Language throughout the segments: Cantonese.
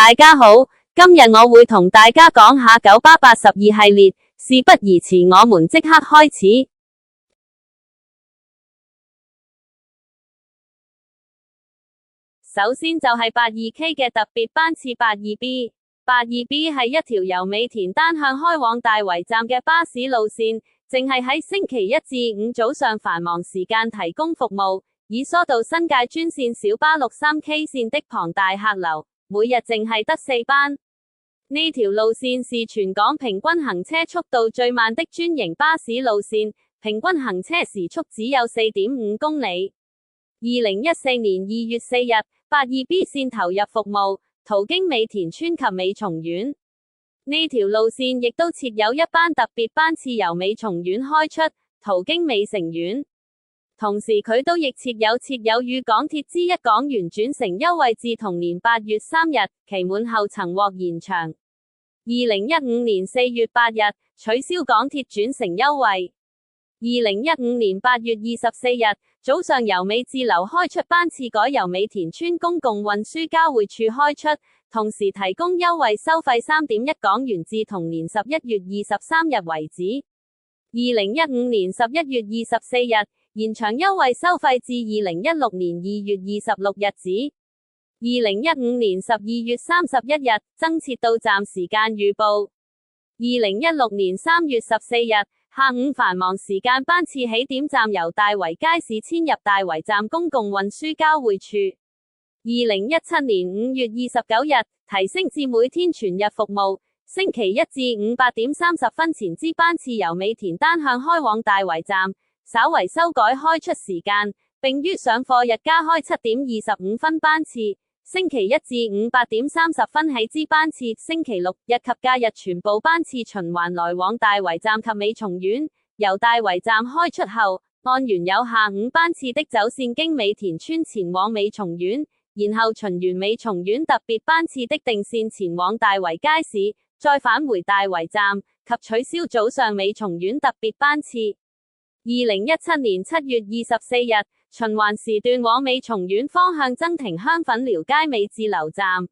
大家好，今日我會同大家講下九巴82系列，事不宜遲，我們即刻開始。首先就係82K 嘅特別班次 82B。82B 係一條由美田單向開往大圍站嘅巴士路線，淨係喺星期一至五早上繁忙時間提供服務，以疏導新界專線小巴63K 線的龐大客流，每日淨係得4班。呢條路線是全港平均行車速度最慢的專營巴士路線，平均行車時速只有 4.5 公里。2014年2月4日，82B 線投入服務，途經美田村及美松苑。呢條路線亦都設有一班特別班次由美松苑開出，途經美城苑。同時佢都亦設有與港鐵之1港元轉乘優惠至同年8月3日，期滿後曾獲延長。2015年4月8日，取消港鐵轉乘優惠。2015年8月24日，早上由美至樓開出班次改由美田村公共運輸交匯處開出，同時提供優惠收費 3.1 港元至同年11月23日為止。2015年11月24日，延長優惠收費至2016年2月26日止。2015年12月31日，增設到站時間預報。2016年3月14日，下午繁忙時間班次起點站由大圍街市遷入大圍站公共運輸交匯處。2017年5月29日，提升至每天全日服務，星期一至五8點30分前之班次由美田單向開往大圍站，稍為修改開出時間，並於上課日加開7點25分班次。星期一至五8點30分起之班次，星期六日及假日全部班次循環來往大圍站及美松苑。由大圍站開出後，按原有下午班次的走線經美田村前往美松苑，然後循完美松苑特別班次的定線前往大圍街市，再返回大圍站，及取消早上美松苑特別班次。2017年7月24日，循環時段往美松苑方向增停香粉寮街美至樓站。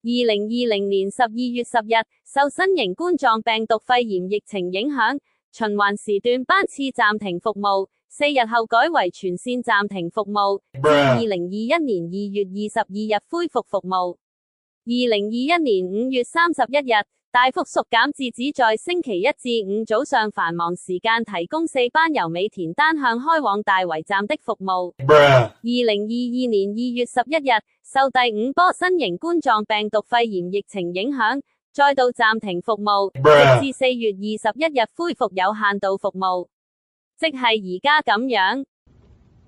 2020年12月10日，受新型冠狀病毒肺炎疫情影響，循環時段班次暫停服務，4日後改為全線暫停服務，至2021年2月22日恢復服務。2021年5月31日，大幅縮減至只在星期一至五早上繁忙時間提供4班由美田單向開往大圍站的服務。2022年2月11日，受第5波新型冠狀病毒肺炎疫情影響，再度暫停服務，直至4月21日恢復有限度服務，即係而家咁樣。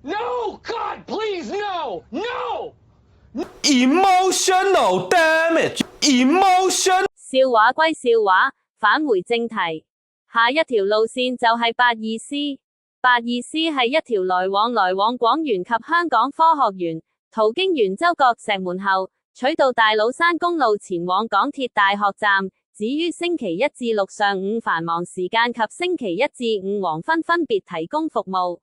No, God, please, no, no! Emotional damage. Emotion. 笑話歸笑話，返回正題。下一條路線就係82C。82C 係一條來往廣園及香港科學園，途經圓洲角石門後，取道大老山公路前往港鐵大學站，只於星期一至六上午繁忙時間及星期一至五黃昏分別提供服務。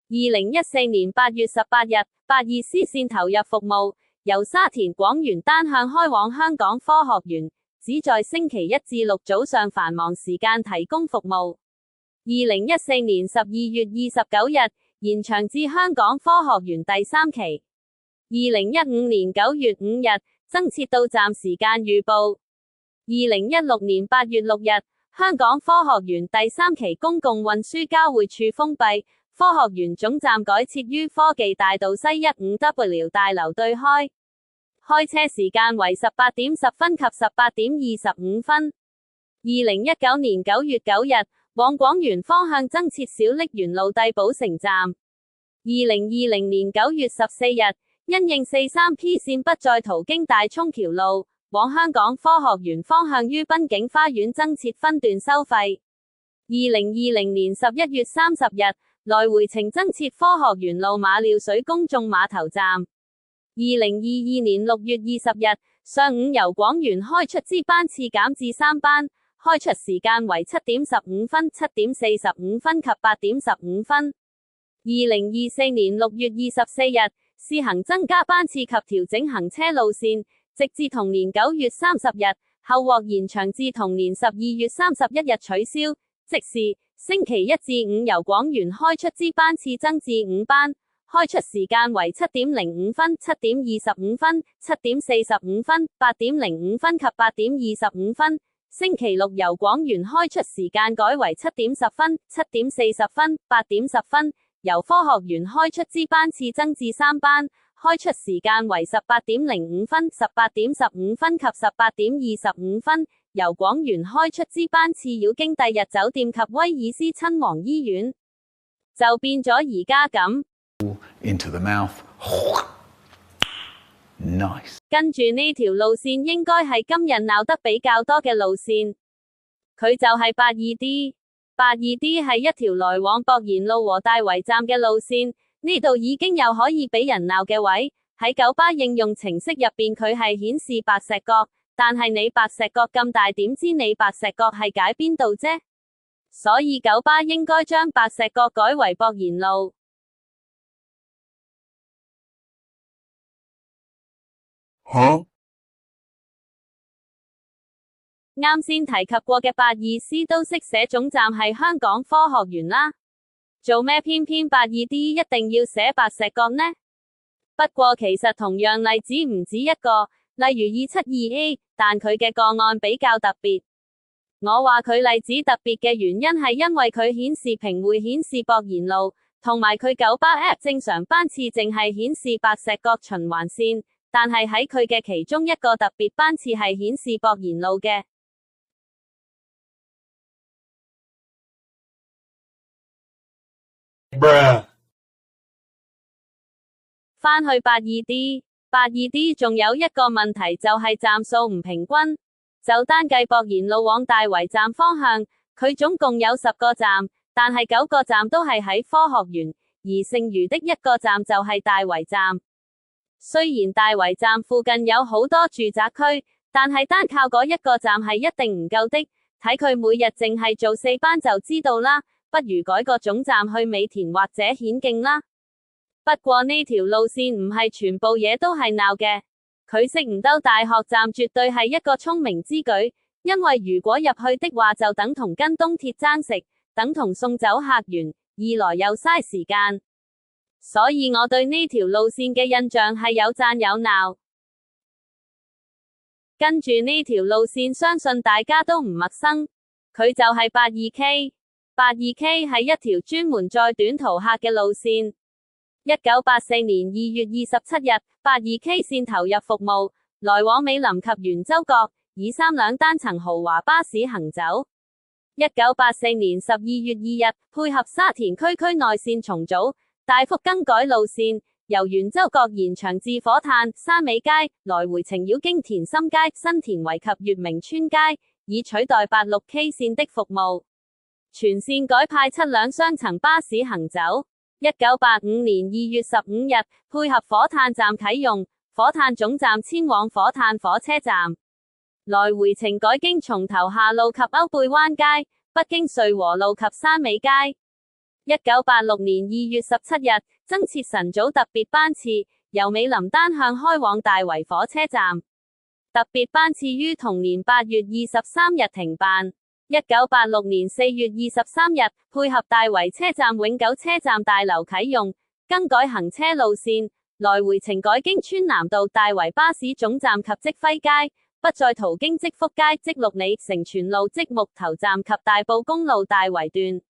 2014年8月18日，82C 線投入服務，由沙田廣園單向開往香港科學園，只在星期一至六早上繁忙時間提供服務。2014年12月29日，延長至香港科學園第3期。2015年9月5日，增設到站時間預報。2016年8月6日，香港科學園第3期公共運輸交匯處封閉，科學園總站改設於科技大道西 15W 大樓對開。開車時間為18點10分及18點25分。2019年9月9日，往廣園方向增設小瀝源路帝寶城站。2020年9月14日，因應 43P 線不再途經大涌橋路，往香港科學園方向於濱景花園增設分段收費。2020年11月30日，來回程增設科學園路馬料水公眾碼頭站。2022年6月20日，上午由廣園開出之班次減至3班，開出時間為7點15分、7點45分及8點15分。2024年6月24日，試行增加班次及調整行車路線，直至同年9月30日，後獲延長至同年12月31日取消，即是星期一至五由廣園開出之班次增至5班，開出時間為7:05分、7:25分、7:45分、8:05分及8:25分。星期六由廣園開出時間改為7:10分、7:40分、8:10分。由科學園開出之班次增至3班，開出時間為18:05分、18:15分及18:25分。由廣園開出之班次要經帝日酒店及威爾斯親王醫院，就變咗而家咁。Into the mouth. Nice. 跟住呢條路線應該係今日鬧得比較多嘅路線，佢就係82D。82D 係一條來往博賢路和大圍站嘅路線，呢度已經有可以俾人鬧嘅位。喺九巴應用程式入邊佢係顯示白石角，但係你白石角咁大，點知你白石角係解邊度啫？所以九巴應該將白石角改為博賢路。啱先提及過嘅82C都識寫總站係香港科學園啦，做咩偏偏82D 一定要寫白石角呢？不過其實同樣例子唔止一個，例如272A，但佢嘅個案比較特別。我話佢例子特別嘅原因係因為佢顯示屏會顯示博賢路，同埋佢九巴 App 正常班次淨係顯示白石角循環線，但係喺佢嘅其中一個特別班次係顯示博賢路嘅。返去82D 仲有一個問題就係站數唔平均，就單計博賢路往大圍站方向，佢總共有10個站，但係9個站都係喺科學園，而剩餘的一個站就係大圍站。雖然大圍站附近有好多住宅區，但係單靠嗰一個站係一定唔夠的，睇佢每日淨係做4班就知道啦。不如改個總站去美田或者顯徑啦。不過呢條路線唔係全部嘢都係鬧嘅，佢識唔兜大學站絕對係一個聰明之舉，因為如果入去的話就等同跟東鐵爭食，等同送走客源，二來又嘥時間。所以我對呢條路線嘅印象係有讚有鬧。跟住呢條路線相信大家都唔陌生，佢就係82K。82K 係一條專門載短途客嘅路線。1984年2月27日 82K 線投入服務，來往美林及圓洲角，以3輛單層豪華巴士行走。1984年12月2日，配合沙田區區內線重組，大幅更改路線，由圓洲角延長至火炭、山尾街，來回程繞經田心街、新田圍及月明村街，以取代86K 線的服務。全線改派7輛雙層巴士行走。1985年2月15日，配合火炭站啟用，火炭總站遷往火炭火車站，來回程改經松頭下路及歐貝灣街，不經瑞和路及山尾街。1986年2月17日，增設晨早特別班次，由美林單向開往大圍火車站，特別班次於同年8月23日停辦。1986年4月23日，配合大圍車站永久車站大樓啟用，更改行車路線，來回程改經川南道大圍巴士總站及積輝街，不再途經積福街、積綠里、成全路、積木頭站及大埔公路大圍段。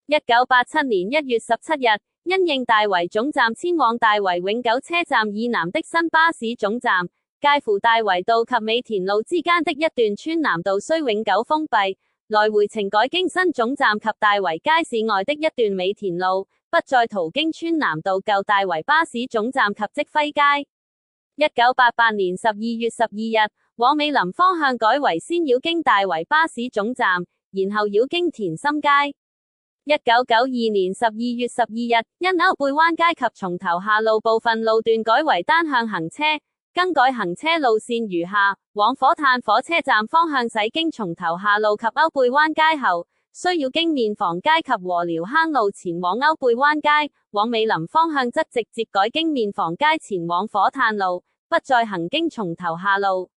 1987年1月17日，因應大圍總站遷往大圍永久車站以南的新巴士總站，介乎大圍道及美田路之間的一段川南道需永久封閉，來回程改經新總站及大圍街市外的一段美田路，不再途經川南道舊大圍巴士總站及積輝街。1988年12月12日，往美林方向改為先繞經大圍巴士總站，然後繞經田心街。1992年12月12日，因歐貝灣街及松頭下路部分路段改為單向行車，更改行車路線如下：往火炭火車站方向駛經松頭下路及歐貝灣街後，需要經面房街及禾寮坑路前往歐貝灣街；往美林方向則直接改經面房街前往火炭路，不不再行經松頭下路。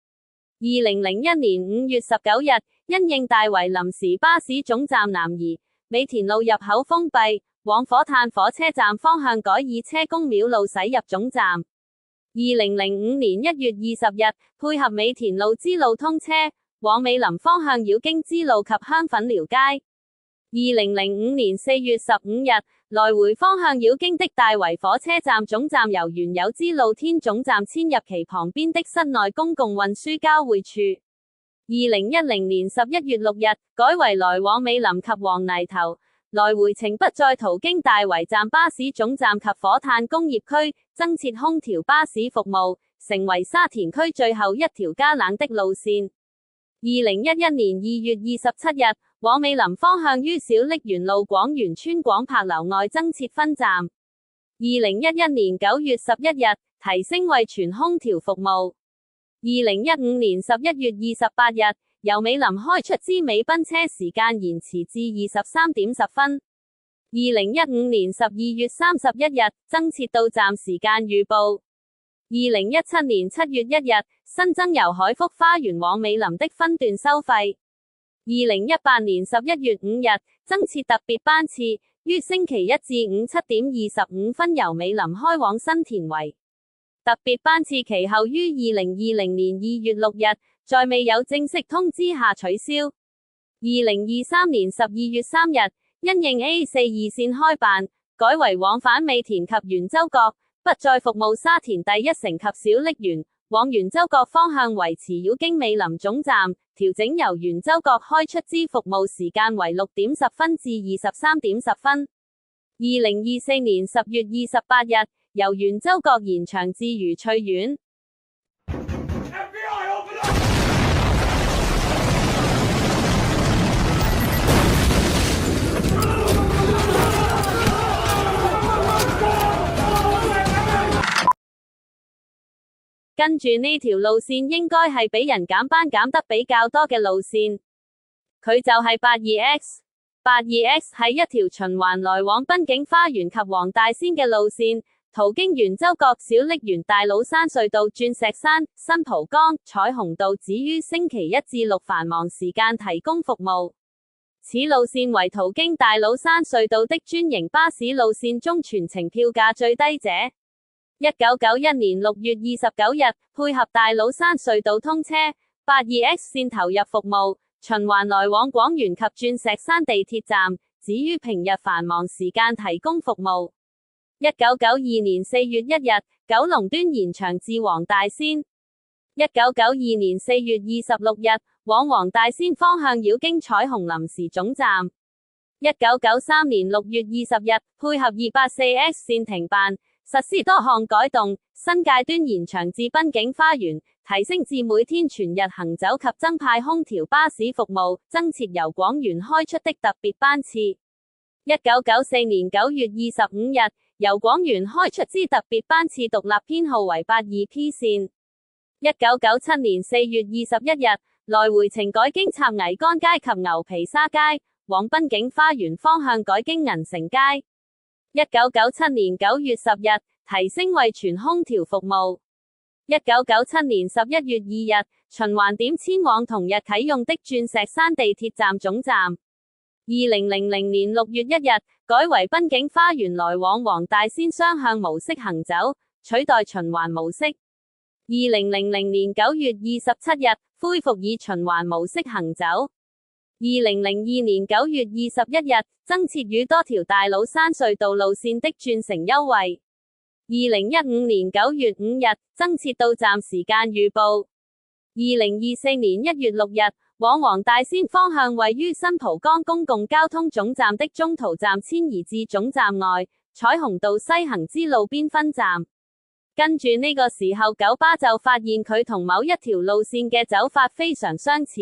2001年5月19日，因應大圍臨時巴士總站南移，美田路入口封閉，往火炭火車站方向改以車公廟路駛入總站。2005年1月20日，配合美田路支路通車，往美林方向繞經支路及香粉寮街。2005年4月15日，來回方向繞經的大圍火車站總站由原有支路天總站遷入其旁邊的室內公共運輸交匯處。2010年11月6日，改為來往美林及黃泥頭，來回程不再途經大圍站巴士總站及火炭工業區，增設空調巴士服務，成為沙田區最後一條加冷的路線。2011年2月27日，往美林方向於小瀝源路廣源村廣柏樓外增設分站。2011年9月11日，提升為全空調服務。2015年11月28日，由美林開出之美賓車時間延遲至23點10分。2015年12月31日，增設到站時間預報。2017年7月1日，新增由海福花園往美林的分段收費。2018年11月5日，增設特別班次，於星期一至五7點25分由美林開往新田圍。特別班次其後於2020年2月6日，在未有正式通知下取消。2023年12月3日，因應 A4 二線開辦，改為往返美田及圓洲角，不再服務沙田第一城及小瀝源，往圓洲角方向維持繞經美林總站，調整由圓洲角開出之服務時間為6點10分至23點10分。2024年10月28日，由圓洲角延長至愉翠苑。跟住呢條路線應該係俾人減班減得比較多嘅路線，佢就係 82X。82X 係一條循環來往濱景花園及黃大仙嘅路線，途經圓洲角、小瀝源、大老山隧道、鑽石山、新蒲崗、彩虹道，只於星期一至六繁忙時間提供服務。此路線為途經大老山隧道的專營巴士路線中全程票價最低者。1991年6月29日，配合大老山隧道通車，82X 線投入服務，循環來往廣源及鑽石山地鐵站，只於平日繁忙時間提供服務。1992年4月1日，九龍端延長至黃大仙。1992年4月26日，往黃大仙方向繞經彩虹臨時總站。1993年6月20日，配合 284X 線停辦，實施多項改動，新界端延長至濱景花園，提升至每天全日行走及增派空調巴士服務，增設由廣源開出的特別班次。1994年9月25日，由廣源開出之特別班次獨立編號為 82P 線。1997年4月21日，來回程改經插桅杆街及牛皮沙街，往濱景花園方向改經銀城街。1997年9月10日，提升為全空調服務。1997年11月2日，循環點遷往同日啟用的鑽石山地鐵站總站。2000年6月1日，改為濱景花園來往黃大仙雙向模式行走，取代循環模式。2000年9月27日，恢復以循環模式行走。2002年9月21日，增設與多條大老山隧道路線的轉乘優惠。2015年9月5日，增設到站時間預報。2024年1月6日，往黃大仙方向位於新蒲崗公共交通總站的中途站遷移至總站外，彩虹道西行之路邊分站。跟住呢個時候，九巴就發現佢同某一條路線嘅走法非常相似。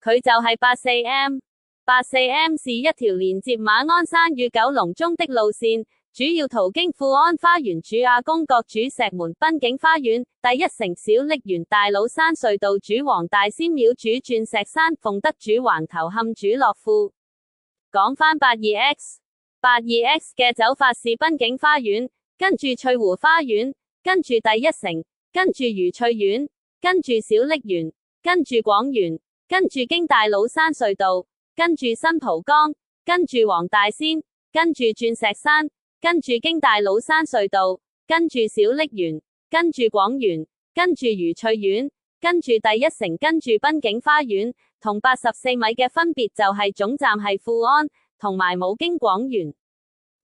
佢就係 84M。84M 是一條連接馬鞍山與九龍中的路線，主要途經富安花園、主亞公角、主石門、濱景花園、第一城、小瀝源、大老山隧道、主黃大仙廟、主鑽石山、鳳德、主橫頭磡、主樂富。講返 82X 嘅走法是濱景花園，跟住翠湖花園，跟住第一城，跟住愉翠苑，跟住小瀝源，跟住廣園，跟住經大老山隧道，跟住新蒲崗，跟住黃大仙，跟住鑽石山，跟住經大老山隧道，跟住小瀝源，跟住廣園，跟住愉翠苑，跟住第一城，跟住濱景花園，同84米嘅分別就係總站係富安，同埋冇經廣園。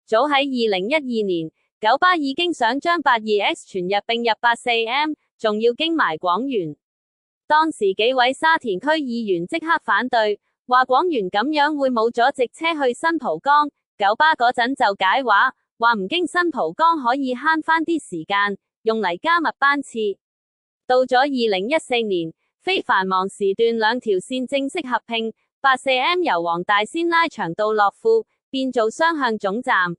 早喺2012年，九巴已經想將82X 傳入並入84M，仲要經埋廣園。當時幾位沙田區議員即刻反對，話廣園咁樣會冇咗直車去新蒲崗。九巴嗰陣就解話，話唔經新蒲崗可以慳翻啲時間，用嚟加密班次。到咗2014年，非繁忙時段兩條線正式合併，84M 由黃大仙拉長到樂富，變做雙向總站。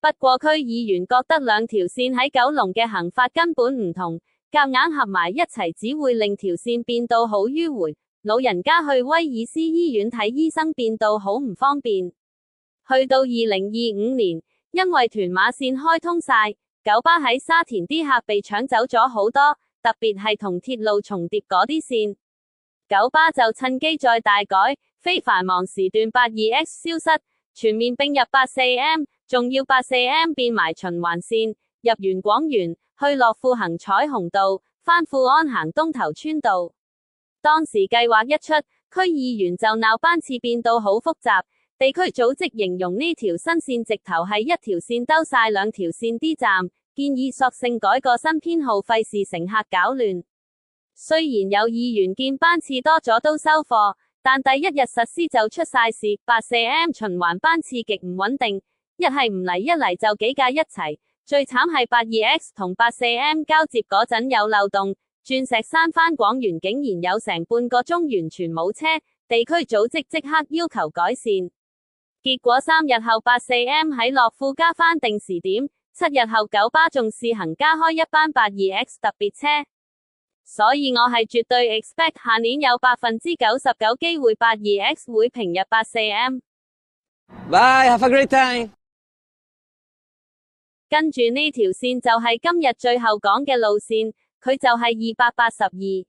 不過區議員覺得兩條線喺九龍嘅行法根本唔同，夾硬合埋一齊只會令條線變到好迂迴，老人家去威爾斯醫院睇醫生變到好唔方便。去到2025年，因為屯馬線開通晒，九巴喺沙田啲客被搶走咗好多，特別係同鐵路重疊嗰啲線。九巴就趁機再大改，非繁忙時段82X 消失，全面並入84M，仲要84M變埋循環線，入完廣園，去樂富行彩虹道，返富安行東頭村道。當時計劃一出，區議員就鬧班次變到好複雜，地區組織形容呢條新線直頭係一條線兜晒兩條線 D 站，建議索性改個新編號，費事乘客搞亂。雖然有議員見班次多咗都收貨，但第一日實施就出晒事，84M 循環班次極唔穩定，一係唔嚟，一嚟就幾架一齊。最慘係82X 同84M 交接嗰陣有漏洞，鑽石山返廣園竟然有成半個鐘完全冇車，地區組織即刻要求改善。結果3日後84M 喺樂富加返定時點，7日後九巴仲試行加開一班82X 特別車。所以我係絕對 expect 下年有99%機會82X 會平入84M。Bye, have a great time。跟住呢條線就係今日最後講嘅路線，佢就係282。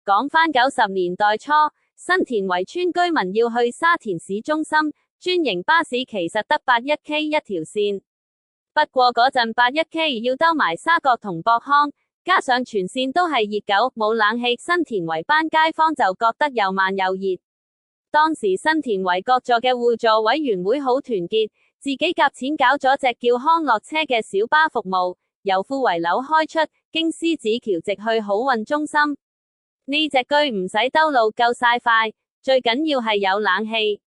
講返90年代初，新田圍村居民要去沙田市中心，專營巴士其實得81K 一條線。不過嗰陣81K 要兜埋沙角同博康，加上全線都係熱狗，冇冷氣，新田圍班街坊就覺得又慢又熱。當時新田圍各座嘅互助委員會好團結，自己夾錢搞咗隻叫康樂車嘅小巴服務，由富圍樓開出，經獅子橋直去好運中心。呢隻車唔使兜路，夠晒快，最緊要係有冷氣。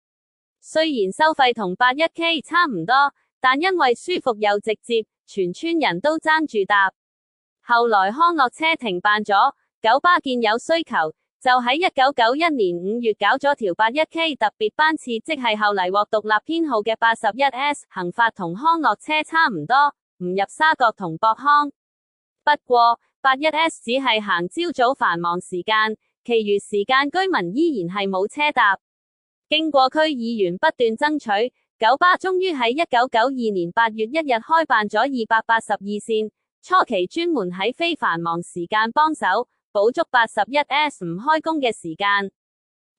雖然收費同81K 差唔多，但因為舒服又直接，全村人都爭住搭。後來康樂車停辦咗，九巴見有需求，就喺1991年5月搞咗條81K 特別班次，即係後嚟獲獨立編號嘅81S，行法同康樂車差唔多，唔入沙角同博康。不過81S 只係行朝早繁忙時間，其餘時間居民依然係冇車搭。經過區議員不斷爭取，九巴終於喺1992年8月1日開辦咗282線，初期專門喺非繁忙時間幫手，補足81S 唔開工嘅時間。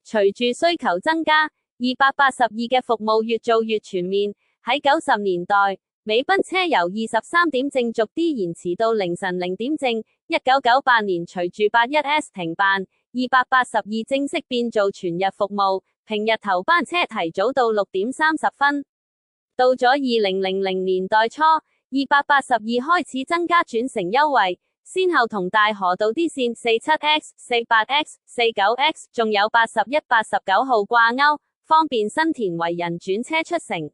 隨住需求增加，282嘅服務越做越全面。喺90年代，美賓車由23點正逐啲延遲到凌晨0點正。1998年隨住81S 停辦，282正式變做全日服務，平日頭班車提早到6點30分。到咗2000年代初，282開始增加轉乘優惠，先後同大河道啲線 47X、48X、49X 仲有81、89號掛鈎，方便新田圍人轉車出城。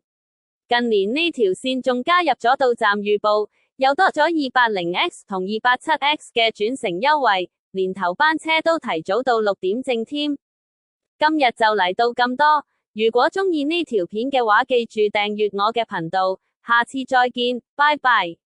近年呢條線仲加入咗到站預報，又多咗280X 同287X嘅轉乘優惠，連頭班車都提早到6點正添。今日就嚟到咁多，如果鍾意呢條片嘅話，記住訂閱我嘅頻道，下次再見，拜拜。